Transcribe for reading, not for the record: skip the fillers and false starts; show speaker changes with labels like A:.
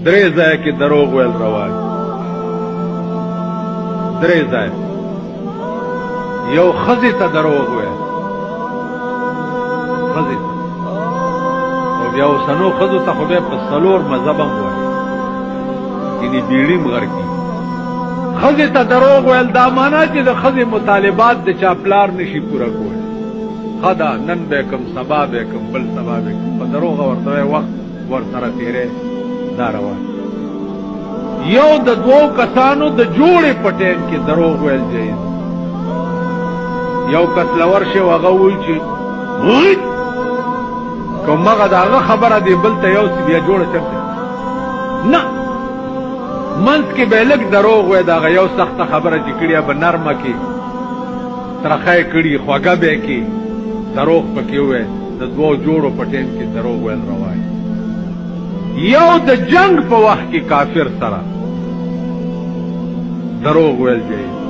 A: درې ځایه کې دروغ ویل روا دي. درې ځایه یو ښځې ته دروغ ویل، ښځې ته، او بیا اوسنو ښځو ته خو بیا په څلور مذهب هم وایي، یعنې بیړي م غرقي. ښځې ته دروغ ویل دا معنا چې د ښځې مطالبات د چا پلار نشي پوره کولی. ښه ده نن به یې کم، سبا به یې کم، بل سبا به یې کم، په دروغه ورته وایي وخت ورسره تېری، دا روان. یو د دوو کسانو د جوړې په ټیم کې دروغ ویل جایز. یو کس لور شي هغه وایي چې کوم هغه د هغه خبره دی بل ته یو څه بیا جوړه چرته نه، منځ کې به لږ دروغ وایي، د هغه یو سخته خبره چې کړې به نرمه کې ترخه یې کړي، خوږه به یې کې، دروغ پکې ووایي. د دوو جوړو په ټیم کې دروغ ویل روا دي. یو د جنگ په وخت کې کافر سره دروغ ویل جایز.